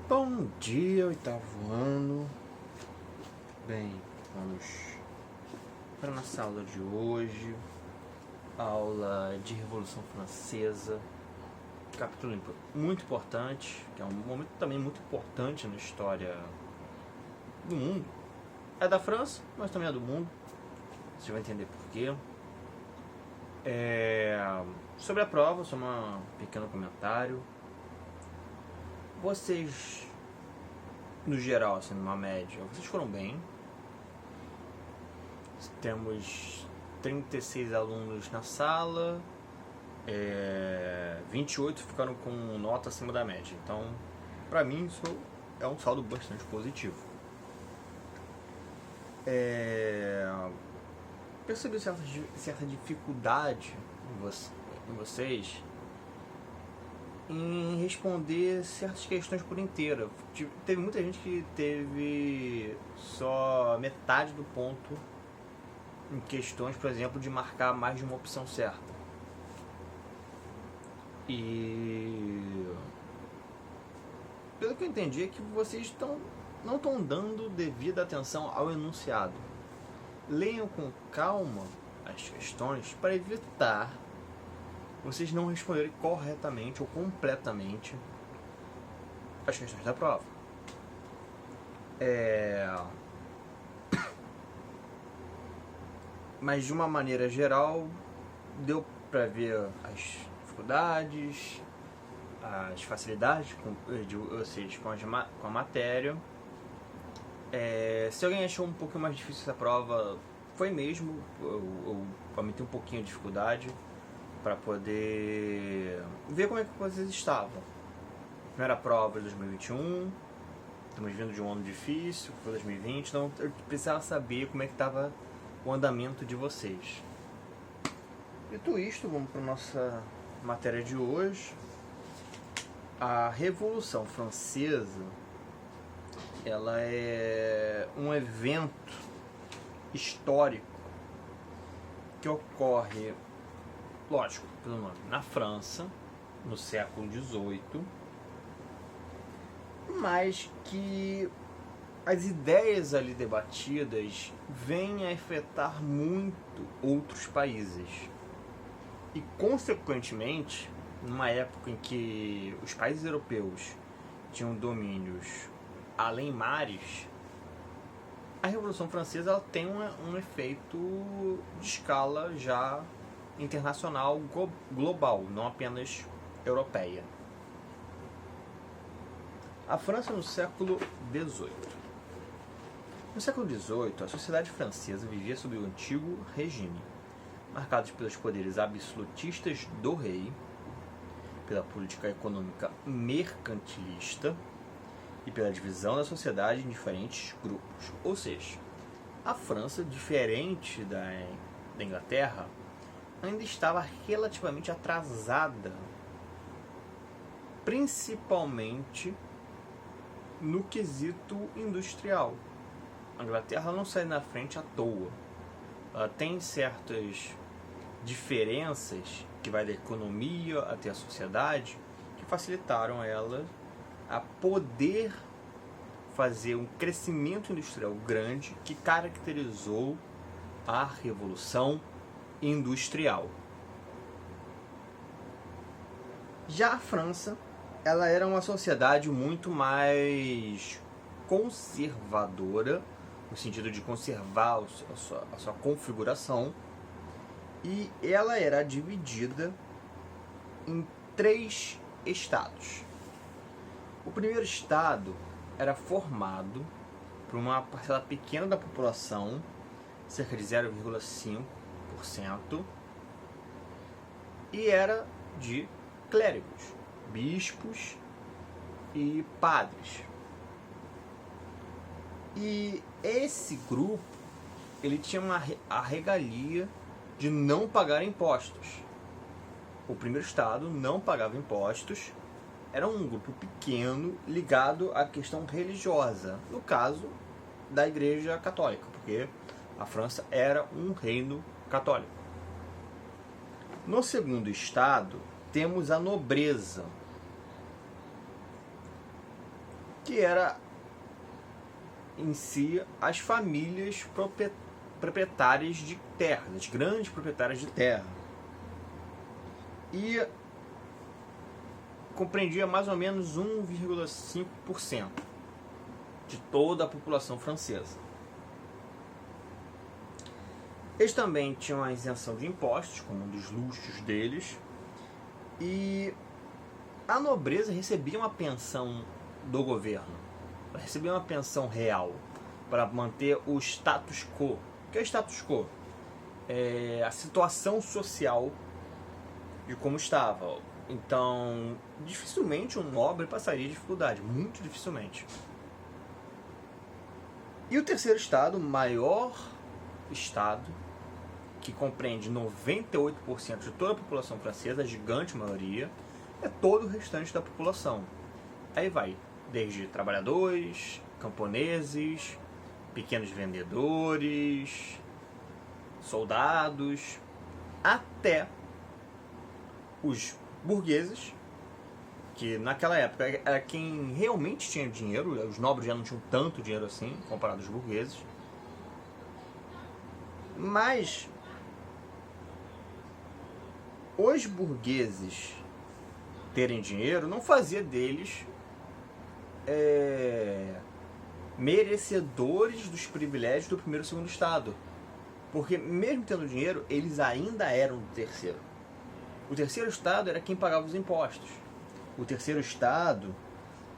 Bom dia, oitavo ano. Bem, vamos para a nossa aula de hoje. Aula de Revolução Francesa. Capítulo muito importante, que é um momento também muito importante na história do mundo. É da França, mas também é do mundo. Você vai entender por quê. Sobre a prova, só um pequeno comentário. Vocês, no geral, assim, numa média, vocês foram bem. Temos 36 alunos na sala, 28 ficaram com nota acima da média. Então, pra mim, isso é um saldo bastante positivo. Percebi certa dificuldade em vocês em responder certas questões por inteiro. Teve muita gente que teve só metade do ponto em questões, por exemplo, de marcar mais de uma opção certa. E pelo que eu entendi é que vocês não estão dando devida atenção ao enunciado. Leiam com calma as questões para evitar vocês não responderem corretamente ou completamente as questões da prova. Mas de uma maneira geral, deu para ver as dificuldades, as facilidades de vocês com a matéria. Se alguém achou um pouquinho mais difícil essa prova, foi mesmo, eu cometi um pouquinho de dificuldade para poder ver como é que vocês estavam. Primeira prova de 2021, estamos vindo de um ano difícil, foi 2020, então eu precisava saber como é que estava o andamento de vocês. Dito isto, vamos para a nossa matéria de hoje. A Revolução Francesa, ela é um evento histórico que ocorre, lógico, pelo nome, na França, no século XVIII, mas que as ideias ali debatidas vêm a afetar muito outros países. E, consequentemente, numa época em que os países europeus tinham domínios além mares, a Revolução Francesa ela tem um efeito de escala já internacional, global, não apenas europeia. A França no século XVIII. No século XVIII, a sociedade francesa vivia sob o antigo regime, marcado pelos poderes absolutistas do rei, pela política econômica mercantilista e pela divisão da sociedade em diferentes grupos. Ou seja, a França, diferente da Inglaterra, ainda estava relativamente atrasada, principalmente no quesito industrial. A Inglaterra não sai na frente à toa. Ela tem certas diferenças que vai da economia até a sociedade que facilitaram ela a poder fazer um crescimento industrial grande que caracterizou a Revolução Industrial. Já a França, ela era uma sociedade muito mais conservadora, no sentido de conservar a sua configuração, e ela era dividida em 3 estados. O primeiro estado era formado por uma parcela pequena da população, cerca de 0,5%, e era de clérigos, bispos e padres. E esse grupo, ele tinha a regalia de não pagar impostos. O primeiro estado não pagava impostos, era um grupo pequeno ligado à questão religiosa, no caso da Igreja Católica, porque a França era um reino católico. No segundo estado, temos a nobreza. que era em si as famílias proprietárias de terra, as grandes proprietárias de terra. E compreendia mais ou menos 1,5% de toda a população francesa. Eles também tinham a isenção de impostos, como um dos luxos deles, e a nobreza recebia uma pensão do governo, recebia uma pensão real para manter o status quo. O que é status quo? É a situação social de como estava. Então, dificilmente um nobre passaria dificuldade, muito dificilmente. E o terceiro estado, o maior estado, que compreende 98% de toda a população francesa, a gigante maioria, é todo o restante da população. Aí vai, desde trabalhadores, camponeses, pequenos vendedores, soldados, até os burgueses, que naquela época era quem realmente tinha dinheiro. Os nobres já não tinham tanto dinheiro assim, comparado aos burgueses. Mas os burgueses terem dinheiro não fazia deles merecedores dos privilégios do primeiro e segundo estado. Porque mesmo tendo dinheiro, eles ainda eram do terceiro. O terceiro estado era quem pagava os impostos. O terceiro estado,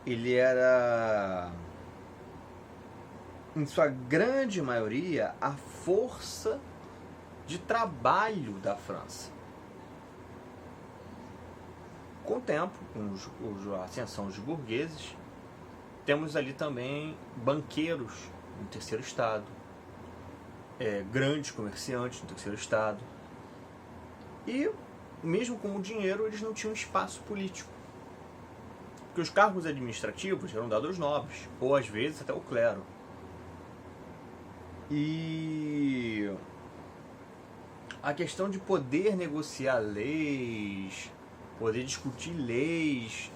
ele era, em sua grande maioria, a força de trabalho da França. Com o tempo, com a ascensão dos burgueses, temos ali também banqueiros no terceiro estado, grandes comerciantes no terceiro estado. E, mesmo com o dinheiro, eles não tinham espaço político. Porque os cargos administrativos eram dados aos nobres, ou às vezes até ao clero. E a questão de poder negociar leis, poder discutir leis,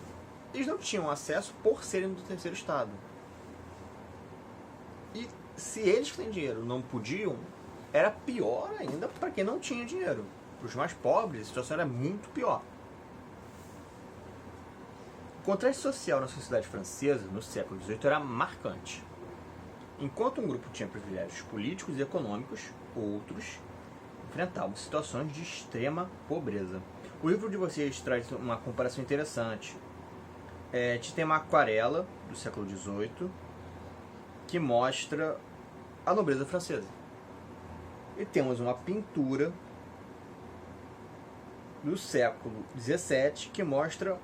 eles não tinham acesso por serem do terceiro estado. E se eles que têm dinheiro não podiam, era pior ainda para quem não tinha dinheiro. Para os mais pobres, a situação era muito pior. O contraste social na sociedade francesa no século XVIII era marcante. Enquanto um grupo tinha privilégios políticos e econômicos, outros enfrentavam situações de extrema pobreza. O livro de vocês traz uma comparação interessante. Tem uma aquarela do século XVIII que mostra a nobreza francesa. E temos uma pintura do século XVII que mostra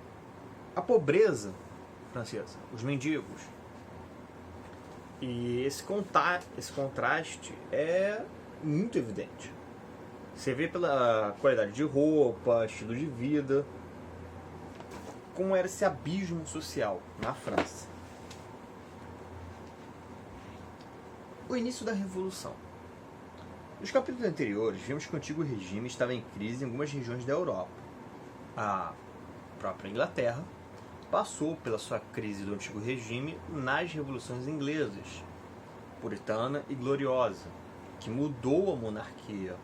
a pobreza francesa, os mendigos. E esse contraste é muito evidente. Você vê pela qualidade de roupa, estilo de vida, como era esse abismo social na França. O início da Revolução. Nos capítulos anteriores, vimos que o antigo regime estava em crise em algumas regiões da Europa. A própria Inglaterra passou pela sua crise do antigo regime nas revoluções inglesas, puritana e gloriosa, que mudou a monarquia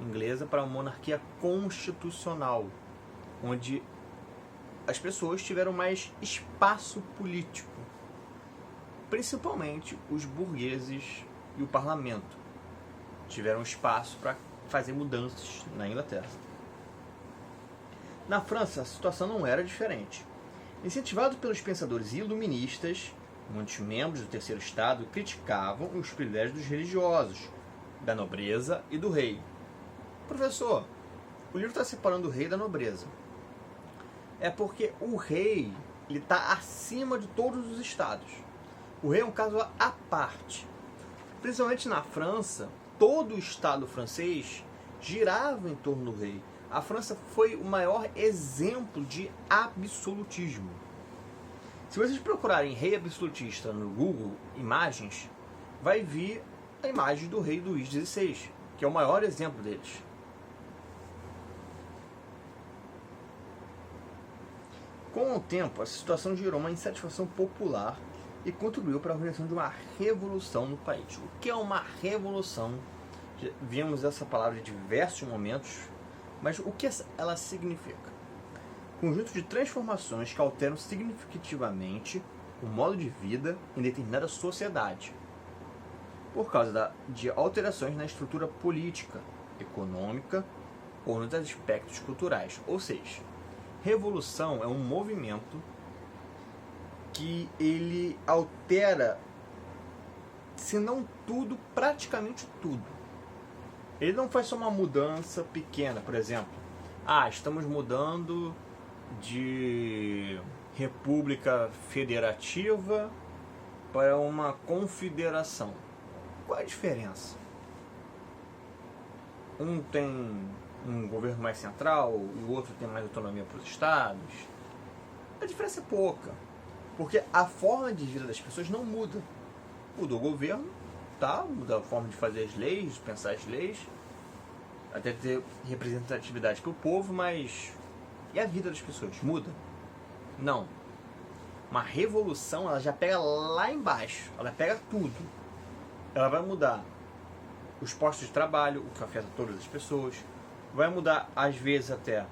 inglesa para uma monarquia constitucional, onde as pessoas tiveram mais espaço político, principalmente os burgueses e o parlamento tiveram espaço para fazer mudanças na Inglaterra. Na França, a situação não era diferente. Incentivado pelos pensadores iluministas, muitos membros do terceiro estado criticavam os privilégios dos religiosos, da nobreza e do rei. Professor, o livro está separando o rei da nobreza. É porque o rei está acima de todos os estados. O rei é um caso à parte. Principalmente na França, todo o estado francês girava em torno do rei. A França foi o maior exemplo de absolutismo. Se vocês procurarem rei absolutista no Google Imagens, vai vir a imagem do rei Luís XVI, que é o maior exemplo deles. Com Com o tempo, essa situação gerou uma insatisfação popular e contribuiu para a organização de uma revolução no país. O que é uma revolução? Vimos essa palavra em diversos momentos, mas o que ela significa? Conjunto de transformações que alteram significativamente o modo de vida em determinada sociedade, por causa de alterações na estrutura política, econômica ou nos aspectos culturais. Ou seja, revolução é um movimento que ele altera, se não tudo, praticamente tudo. Ele não faz só uma mudança pequena, por exemplo. Estamos mudando de república federativa para uma confederação. Qual é a diferença? Um tem um governo mais central e o outro tem mais autonomia para os estados. A diferença é pouca, porque a forma de vida das pessoas não muda. Muda o governo, tá? Muda a forma de fazer as leis, de pensar as leis, até ter representatividade para o povo, mas e a vida das pessoas? Muda? Não. Uma revolução, ela já pega lá embaixo, ela pega tudo. Ela vai mudar os postos de trabalho, o que afeta todas as pessoas, vai mudar, às vezes, até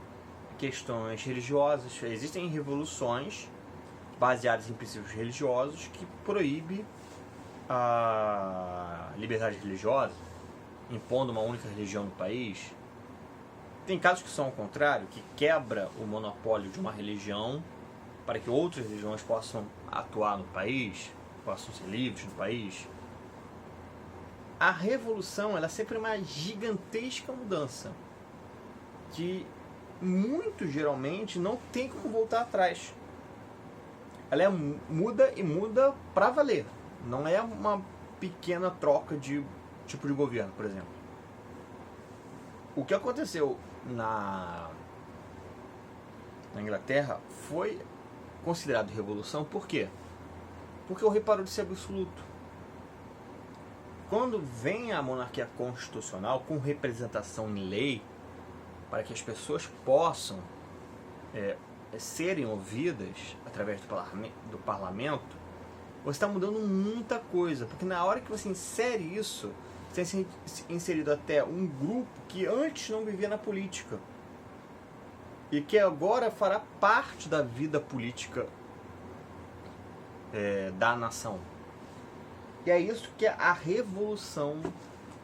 questões religiosas. Existem revoluções baseadas em princípios religiosos que proíbem a liberdade religiosa, impondo uma única religião no país. Tem casos que são ao contrário, que quebra o monopólio de uma religião para que outras religiões possam atuar no país, possam ser livres no país. A revolução, ela é sempre uma gigantesca mudança que muito geralmente não tem como voltar atrás. Ela muda e muda para valer. Não é uma pequena troca de tipo de governo, por exemplo. O que aconteceu na Inglaterra foi considerado revolução. Por quê? Porque o rei parou de ser absoluto. Quando vem a monarquia constitucional com representação em lei, para que as pessoas possam serem ouvidas através do parlamento, você está mudando muita coisa, porque na hora que você insere isso, você tem inserido até um grupo que antes não vivia na política e que agora fará parte da vida política da nação. E é isso que a revolução,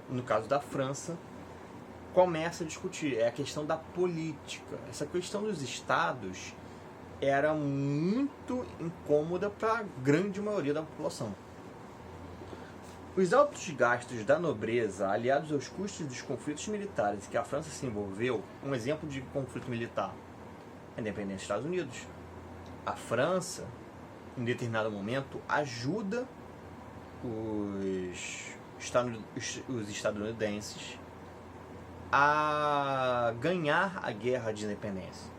no caso da França, começa a discutir. É a questão da política. Essa questão dos estados era muito incômoda para a grande maioria da população. Os altos gastos da nobreza, aliados aos custos dos conflitos militares em que a França se envolveu, um exemplo de conflito militar, a independência dos Estados Unidos. A França, em determinado momento, ajuda os estadunidenses a ganhar a guerra de independência.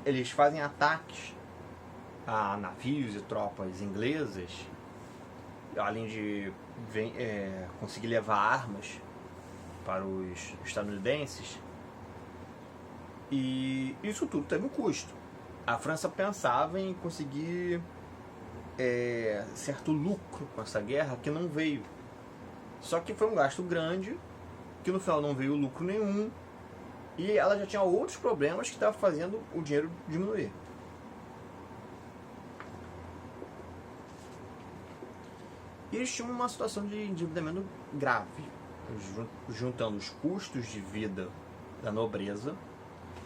Eles fazem ataques a navios e tropas inglesas, além de conseguir levar armas para os estadunidenses. E isso tudo teve um custo. A França pensava em conseguir certo lucro com essa guerra, que não veio. Só que foi um gasto grande, que no final não veio lucro nenhum, e ela já tinha outros problemas que estavam fazendo o dinheiro diminuir. E eles tinham uma situação de endividamento grave, juntando os custos de vida da nobreza.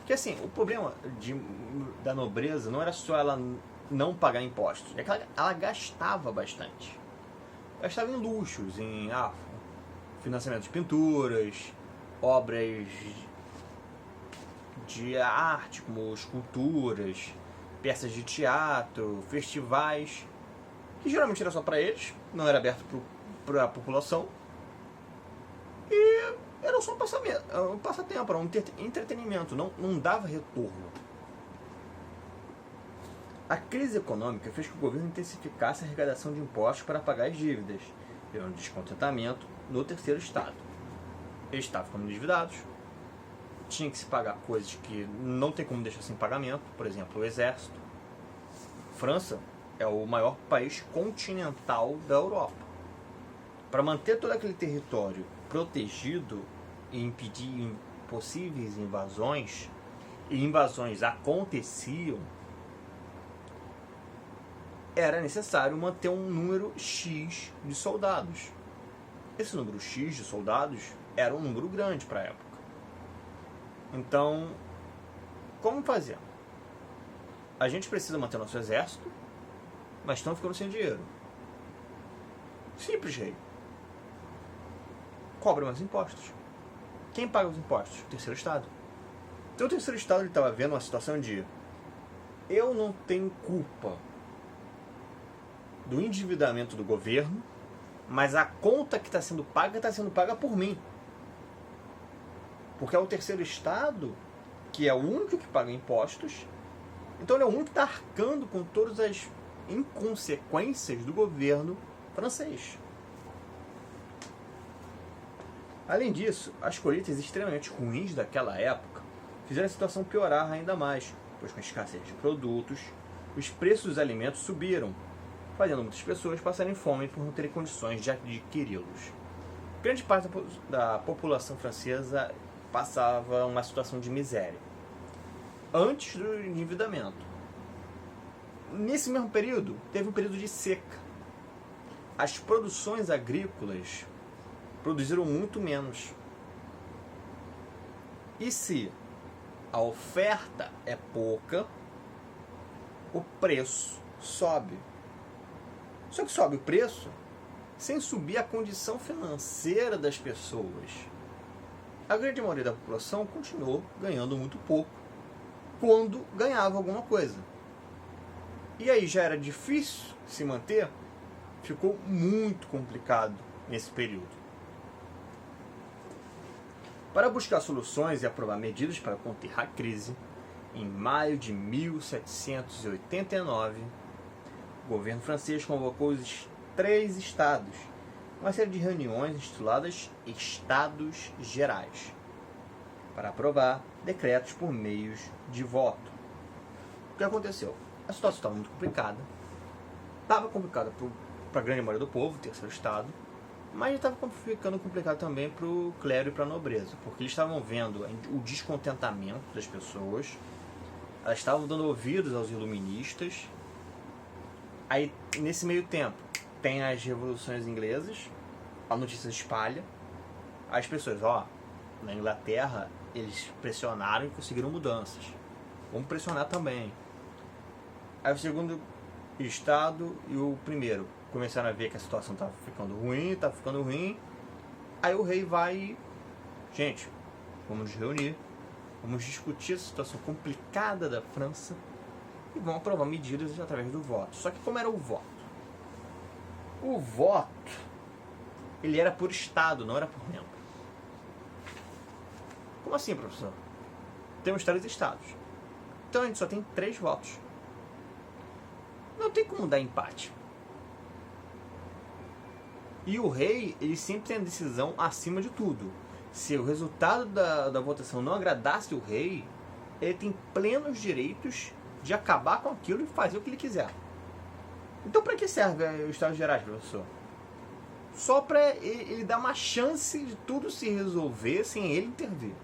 Que assim, o problema da nobreza não era só ela não pagar impostos, é que ela gastava bastante. Gastava em luxos, em financiamento de pinturas, obras de arte, como esculturas, peças de teatro, festivais, que geralmente era só para eles, não era aberto para a população, e era só um passatempo, era um entretenimento, não dava retorno. A crise econômica fez que o governo intensificasse a arrecadação de impostos para pagar as dívidas, gerando descontentamento no terceiro estado. Eles estavam ficando endividados, tinha que se pagar coisas que não tem como deixar sem pagamento, por exemplo, o exército. França é o maior país continental da Europa. Para manter todo aquele território protegido e impedir possíveis invasões, e invasões aconteciam, era necessário manter um número X de soldados. Esse número X de soldados era um número grande para a época. Então, como fazer? A gente precisa manter nosso exército, mas estão ficando sem dinheiro. Simples, rei. Cobra mais impostos. Quem paga os impostos? O terceiro estado. Então o terceiro estado estava vendo uma situação de: eu não tenho culpa do endividamento do governo, mas a conta que está sendo paga por mim. Porque é o terceiro estado que é o único que paga impostos, então ele é o único que está arcando com todas as inconsequências do governo francês. Além disso, as colheitas extremamente ruins daquela época fizeram a situação piorar ainda mais, pois com a escassez de produtos, os preços dos alimentos subiram, fazendo muitas pessoas passarem fome por não terem condições de adquiri-los. Grande parte da população francesa passava uma situação de miséria, antes do endividamento. Nesse mesmo período, teve um período de seca. As produções agrícolas produziram muito menos. E se a oferta é pouca, o preço sobe. Só que sobe o preço sem subir a condição financeira das pessoas. A grande maioria da população continuou ganhando muito pouco quando ganhava alguma coisa. E aí já era difícil se manter, ficou muito complicado nesse período. Para buscar soluções e aprovar medidas para conter a crise, em maio de 1789, o governo francês convocou os 3 estados, uma série de reuniões intituladas Estados Gerais, para aprovar decretos por meios de voto. O que aconteceu? A situação estava muito complicada. Estava complicada para a grande maioria do povo, o terceiro estado, mas estava ficando complicado também para o clero e para a nobreza, porque eles estavam vendo o descontentamento das pessoas, elas estavam dando ouvidos aos iluministas. Aí, nesse meio tempo, tem as revoluções inglesas, a notícia espalha, as pessoas, na Inglaterra, eles pressionaram e conseguiram mudanças. Vamos pressionar também. Aí o segundo estado e o primeiro começaram a ver que a situação estava ficando ruim. Aí o rei vai, gente, vamos nos reunir, vamos discutir essa situação complicada da França e vão aprovar medidas através do voto. Só que como era o voto? O voto, ele era por estado, não era por membro. Como assim, professor? Temos 3 estados. Então a gente só tem 3 votos. Não tem como dar empate. E o rei, ele sempre tem a decisão acima de tudo. Se o resultado da votação não agradasse o rei, ele tem plenos direitos de acabar com aquilo e fazer o que ele quiser. Então para que serve os Estados Gerais, professor? Só para ele dar uma chance de tudo se resolver sem ele intervir.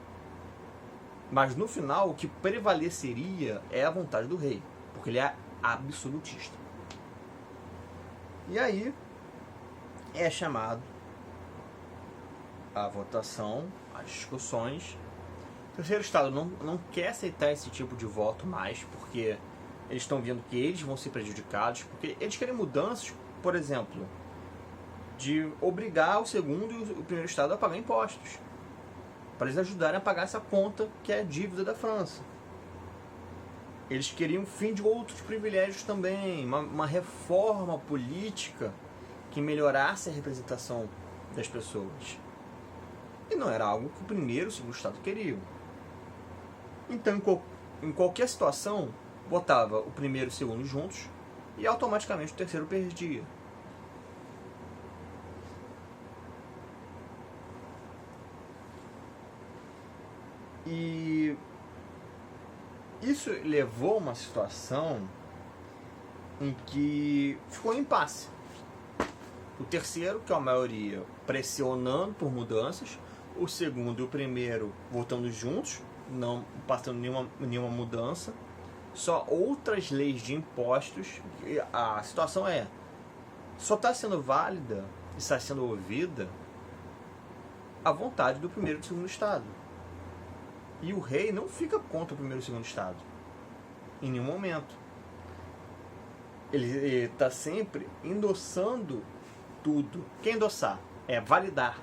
Mas no final, o que prevaleceria é a vontade do rei, porque ele é absolutista. E aí é chamado a votação, as discussões. O terceiro estado não quer aceitar esse tipo de voto mais, porque eles estão vendo que eles vão ser prejudicados, porque eles querem mudanças, por exemplo, de obrigar o segundo e o primeiro estado a pagar impostos, para eles ajudarem a pagar essa conta que é a dívida da França. Eles queriam o fim de outros privilégios também, uma reforma política que melhorasse a representação das pessoas. E não era algo que o primeiro e o segundo estado queriam. Então, em qualquer situação, botava o primeiro e o segundo juntos e automaticamente o terceiro perdia. E isso levou a uma situação em que ficou em impasse. O terceiro, que é a maioria, pressionando por mudanças. O segundo e o primeiro votando juntos, não passando nenhuma mudança. Só outras leis de impostos. A situação só está sendo válida, está sendo ouvida a vontade do primeiro e do segundo estado. E o rei não fica contra o primeiro e o segundo estado. Em nenhum momento. Ele está sempre endossando tudo. Que é endossar? É validar.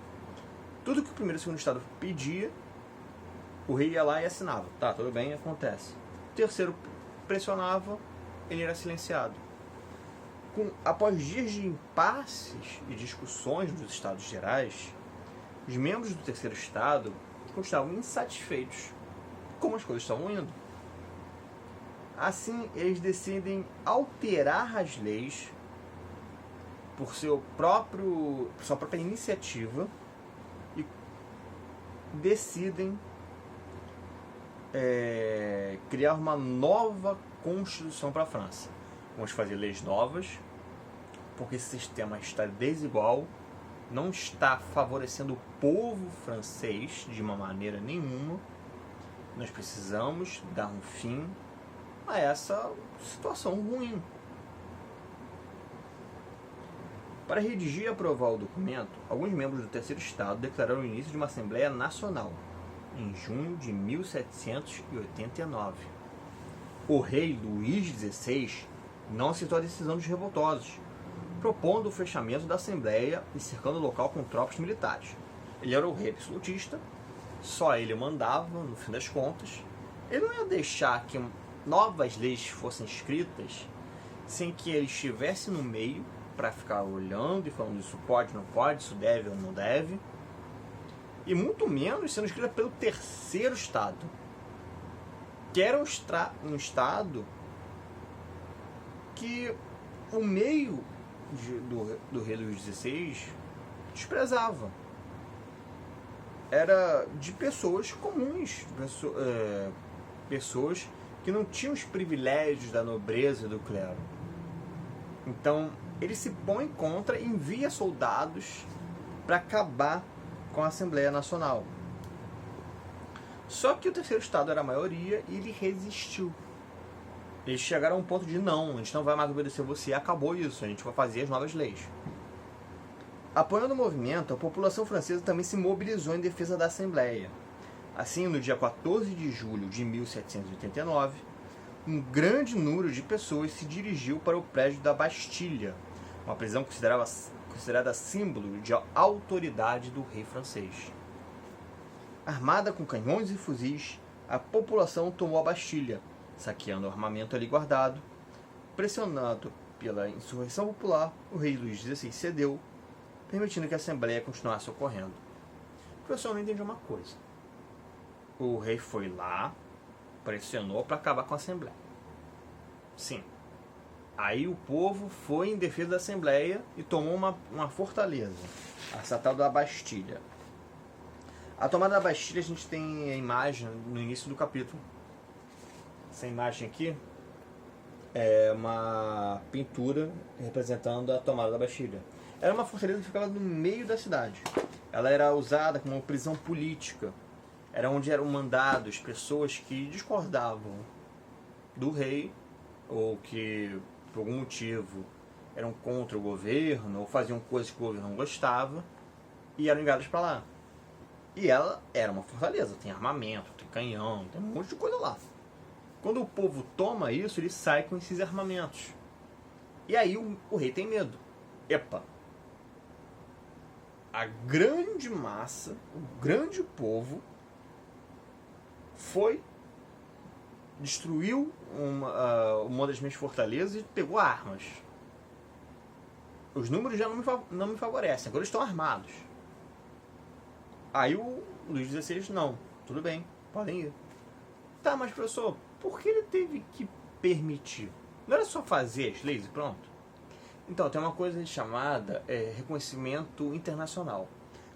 Tudo que o primeiro e o segundo estado pedia, o rei ia lá e assinava. Tá, tudo bem, acontece. O terceiro pressionava, ele era silenciado. Após dias de impasses e discussões dos estados gerais, os membros do terceiro estado estavam insatisfeitos com como as coisas estavam indo. Assim, eles decidem alterar as leis por sua própria iniciativa e decidem criar uma nova Constituição para a França. Vamos fazer leis novas, porque esse sistema está desigual, não está favorecendo o povo francês de uma maneira nenhuma. Nós precisamos dar um fim a essa situação ruim. Para redigir e aprovar o documento, alguns membros do terceiro estado declararam o início de uma Assembleia Nacional, em junho de 1789. O rei Luís XVI não aceitou a decisão dos revoltosos, propondo o fechamento da Assembleia e cercando o local com tropas militares. Ele era o rei absolutista, só ele mandava, no fim das contas. Ele não ia deixar que novas leis fossem escritas sem que ele estivesse no meio para ficar olhando e falando isso pode, não pode, isso deve ou não deve. E muito menos sendo escrita pelo terceiro estado, que era um estado que o meio do rei Luís XVI desprezava. Era de pessoas comuns, pessoas que não tinham os privilégios da nobreza e do clero. Então ele se põe contra e envia soldados para acabar com a Assembleia Nacional. Só que o terceiro estado era a maioria e ele resistiu. Eles chegaram a um ponto de não, a gente não vai mais obedecer você, acabou isso, a gente vai fazer as novas leis. Apoiando o movimento, a população francesa também se mobilizou em defesa da Assembleia. Assim, no dia 14 de julho de 1789, um grande número de pessoas se dirigiu para o prédio da Bastilha, uma prisão considerada símbolo de autoridade do rei francês. Armada com canhões e fuzis, a população tomou a Bastilha, saqueando o armamento ali guardado. Pressionado pela insurreição popular, o rei Luís XVI cedeu, permitindo que a Assembleia continuasse ocorrendo. O professor não entendeu uma coisa. O rei foi lá, pressionou para acabar com a Assembleia. Sim. Aí o povo foi em defesa da Assembleia e tomou uma fortaleza, essa tal da Bastilha. A tomada da Bastilha, a gente tem a imagem no início do capítulo. Essa imagem aqui é uma pintura representando a tomada da Bastilha. Era uma fortaleza que ficava no meio da cidade. Ela era usada como uma prisão política. Era onde eram mandados pessoas que discordavam do rei ou que, por algum motivo, eram contra o governo ou faziam coisas que o governo não gostava e eram enviados para lá. E ela era uma fortaleza, tem armamento, tem canhão, tem um monte de coisa lá. Quando o povo toma isso, ele sai com esses armamentos. E aí o rei tem medo. Epa! A grande massa, o grande povo, destruiu uma das minhas fortalezas e pegou armas. Os números já não me favorecem, agora eles estão armados. Aí o Luís XVI, não, tudo bem, podem ir. Tá, mas professor, por que ele teve que permitir? Não era só fazer as leis e pronto? Então, tem uma coisa chamada reconhecimento internacional.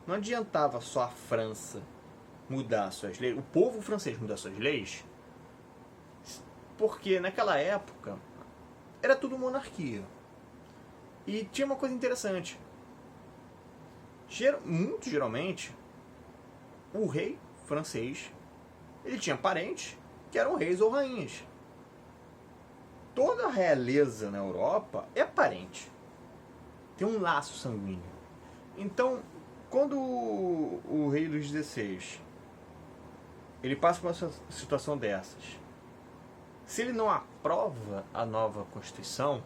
Não adiantava só a França mudar suas leis, o povo francês mudar suas leis, porque naquela época era tudo monarquia. E tinha uma coisa interessante. Muito geralmente, o rei francês, ele tinha parentes que eram reis ou rainhas. Toda a realeza na Europa é parente. Tem um laço sanguíneo. Então, quando o rei Luís XVI ele passa por uma situação dessas, se ele não aprova a nova Constituição,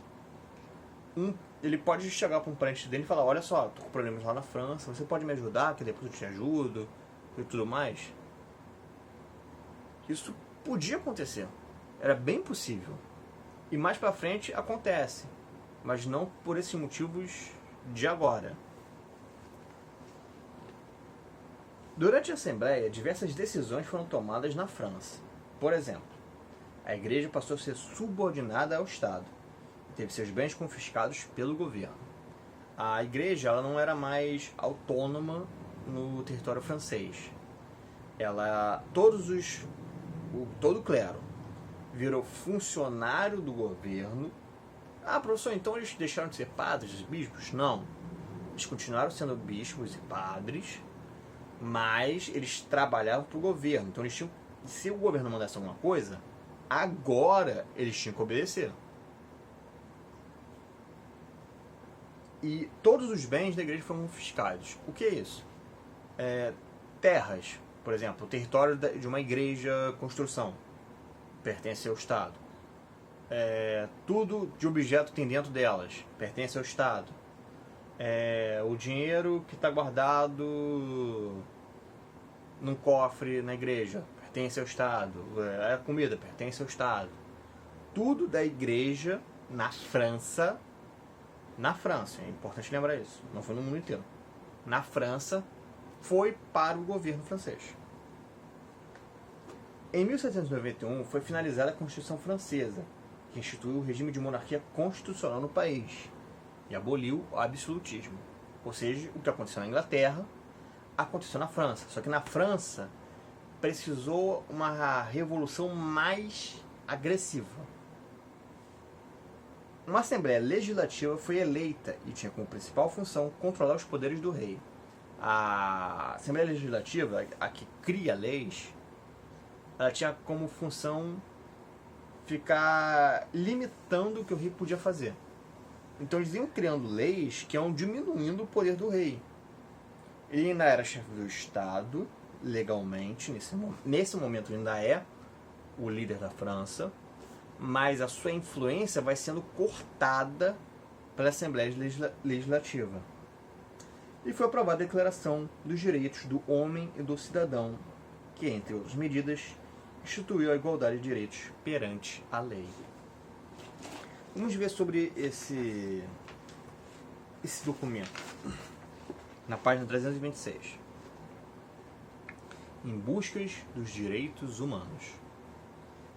ele pode chegar para um parente dele e falar: olha só, estou com problemas lá na França, você pode me ajudar, que depois eu te ajudo e tudo mais. Isso podia acontecer, era bem possível. E mais para frente acontece, mas não por esses motivos de agora. Durante a Assembleia, diversas decisões foram tomadas na França. Por exemplo, a Igreja passou a ser subordinada ao Estado e teve seus bens confiscados pelo governo. A Igreja ela não era mais autônoma no território francês. Todo o clero virou funcionário do governo. Professor, então eles deixaram de ser padres, bispos? Não. Eles continuaram sendo bispos e padres, mas eles trabalhavam para o governo. Então eles tinham, se o governo mandasse alguma coisa, agora eles tinham que obedecer. E todos os bens da igreja foram confiscados. O que é isso? Terras, por exemplo, o território de uma igreja construção pertence ao Estado. Tudo de objeto que tem dentro delas pertence ao Estado. O dinheiro que está guardado num cofre na igreja pertence ao Estado. A comida pertence ao Estado. Tudo da igreja na França, é importante lembrar isso, não foi no mundo inteiro, na França, foi para o governo francês. Em 1791 foi finalizada a Constituição Francesa, que instituiu o regime de monarquia constitucional no país e aboliu o absolutismo. Ou seja, o que aconteceu na Inglaterra aconteceu na França. Só que na França precisou uma revolução mais agressiva. Uma Assembleia Legislativa foi eleita e tinha como principal função controlar os poderes do rei. A Assembleia Legislativa, a que cria leis, ela tinha como função ficar limitando o que o rei podia fazer. Então eles iam criando leis que iam diminuindo o poder do rei. Ele ainda era chefe do Estado, legalmente, nesse momento ainda é o líder da França, mas a sua influência vai sendo cortada pela Assembleia Legislativa. E foi aprovada a Declaração dos Direitos do Homem e do Cidadão, que, entre outras medidas, instituiu a igualdade de direitos perante a lei. Vamos ver sobre esse documento, na página 326. Em buscas dos direitos humanos.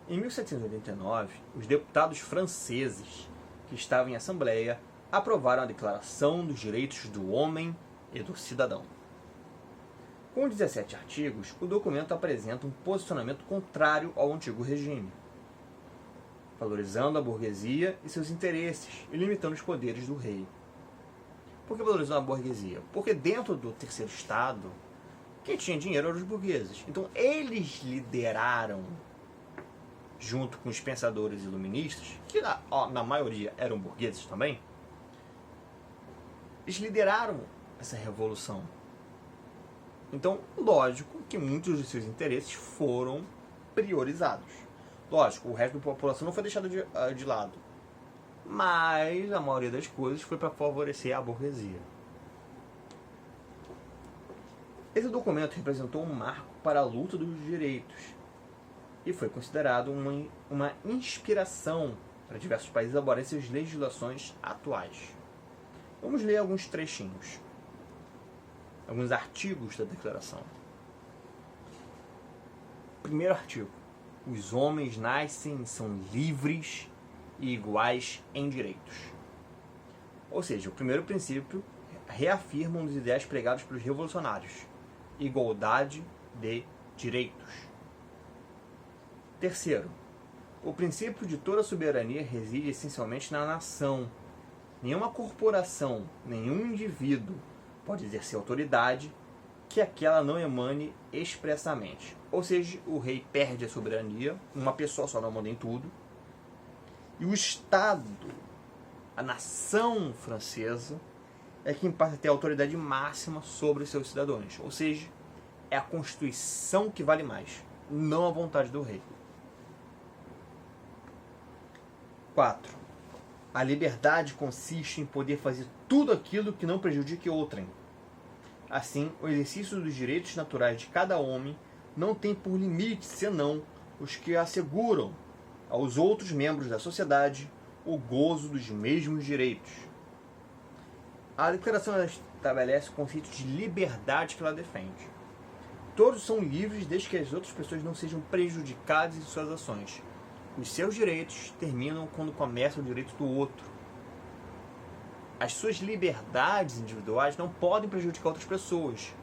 Em 1789, os deputados franceses que estavam em assembleia aprovaram a Declaração dos Direitos do Homem e do Cidadão. Com 17 artigos, o documento apresenta um posicionamento contrário ao antigo regime, valorizando a burguesia e seus interesses e limitando os poderes do rei. Por que valorizando a burguesia? Porque dentro do terceiro estado, quem tinha dinheiro eram os burgueses. Então eles lideraram, junto com os pensadores iluministas, que na maioria eram burgueses também, eles lideraram essa revolução. Então, lógico que muitos de seus interesses foram priorizados. Lógico, o resto da população não foi deixado de lado. Mas a maioria das coisas foi para favorecer a burguesia. Esse documento representou um marco para a luta dos direitos e foi considerado uma inspiração para diversos países elaborarem suas legislações atuais. Vamos ler alguns trechinhos, alguns artigos da declaração. Primeiro artigo: os homens nascem e são livres e iguais em direitos. Ou seja, o primeiro princípio reafirma um dos ideais pregados pelos revolucionários: igualdade de direitos. Terceiro, O princípio de toda soberania reside essencialmente na nação. Nenhuma corporação, nenhum indivíduo pode exercer autoridade que aquela não emane expressamente. Ou seja, o rei perde a soberania, uma pessoa só não manda em tudo, e o Estado, a nação francesa, é quem passa a ter a autoridade máxima sobre os seus cidadãos. Ou seja, é a Constituição que vale mais, não a vontade do rei. 4. A liberdade consiste em poder fazer tudo aquilo que não prejudique outrem. Assim, o exercício dos direitos naturais de cada homem não tem por limite senão os que asseguram aos outros membros da sociedade o gozo dos mesmos direitos. A declaração estabelece o conceito de liberdade que ela defende. Todos são livres desde que as outras pessoas não sejam prejudicadas em suas ações. Os seus direitos terminam quando começa o direito do outro. As suas liberdades individuais não podem prejudicar outras pessoas,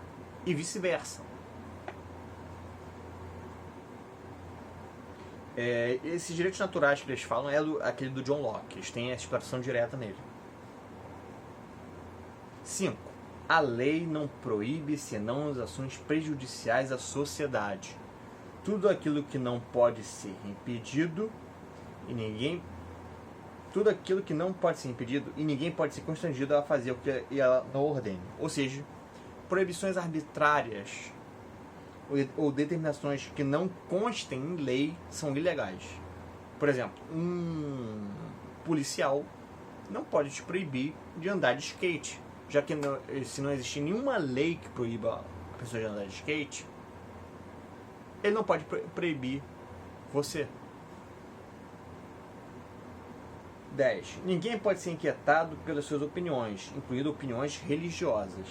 e vice-versa. Esses direitos naturais que eles falam é aquele do John Locke, eles têm a expressão direta nele. 5. A lei não proíbe senão as ações prejudiciais à sociedade. Tudo aquilo que não pode ser impedido e ninguém pode ser constrangido a fazer o que ela não ordene. Ou seja, proibições arbitrárias ou determinações que não constem em lei são ilegais. Por exemplo, um policial não pode te proibir de andar de skate, já que se não existe nenhuma lei que proíba a pessoa de andar de skate, ele não pode proibir você. 10. Ninguém pode ser inquietado pelas suas opiniões, incluindo opiniões religiosas,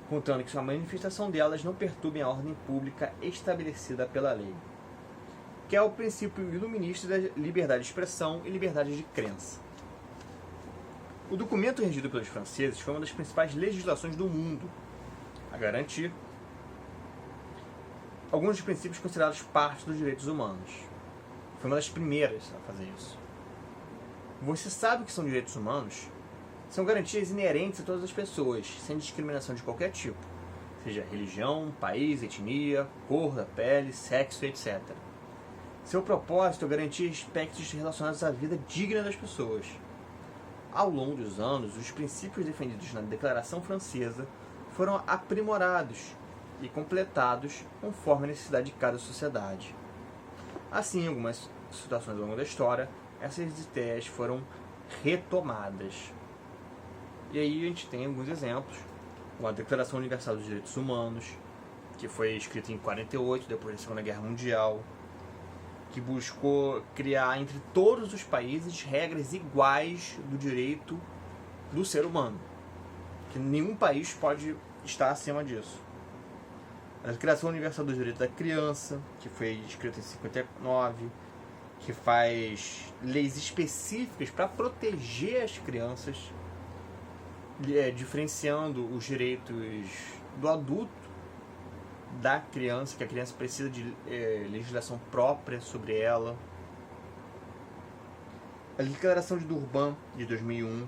contando que sua manifestação delas não perturbe a ordem pública estabelecida pela lei, que é o princípio iluminista da liberdade de expressão e liberdade de crença. O documento regido pelos franceses foi uma das principais legislações do mundo a garantir alguns dos princípios considerados parte dos direitos humanos. Foi uma das primeiras a fazer isso. Você sabe o que são direitos humanos? São garantias inerentes a todas as pessoas, sem discriminação de qualquer tipo, seja religião, país, etnia, cor da pele, sexo, etc. Seu propósito é garantir aspectos relacionados à vida digna das pessoas. Ao longo dos anos, os princípios defendidos na Declaração Francesa foram aprimorados e completados conforme a necessidade de cada sociedade. Assim, em algumas situações ao longo da história, essas ideias foram retomadas. E aí a gente tem alguns exemplos, como a Declaração Universal dos Direitos Humanos, que foi escrita em 48, depois da Segunda Guerra Mundial, que buscou criar entre todos os países regras iguais do direito do ser humano, que nenhum país pode estar acima disso. A Declaração Universal dos Direitos da Criança, que foi escrita em 59, que faz leis específicas para proteger as crianças, diferenciando os direitos do adulto da criança, que a criança precisa de legislação própria sobre ela. A Declaração de Durban, de 2001,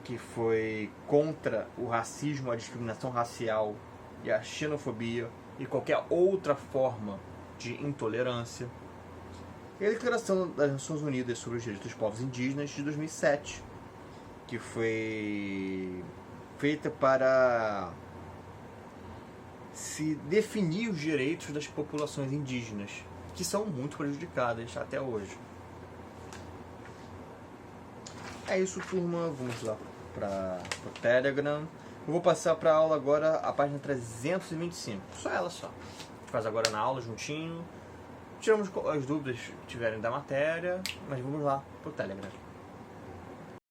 que foi contra o racismo, a discriminação racial e a xenofobia e qualquer outra forma de intolerância. E a Declaração das Nações Unidas sobre os Direitos dos Povos Indígenas, de 2007, que foi feita para se definir os direitos das populações indígenas, que são muito prejudicadas até hoje. É isso, turma. Vamos lá para o Telegram. Eu vou passar para a aula agora, a página 325. Só ela só. A gente faz agora na aula juntinho. Tiramos as dúvidas que tiverem da matéria, mas vamos lá para o Telegram.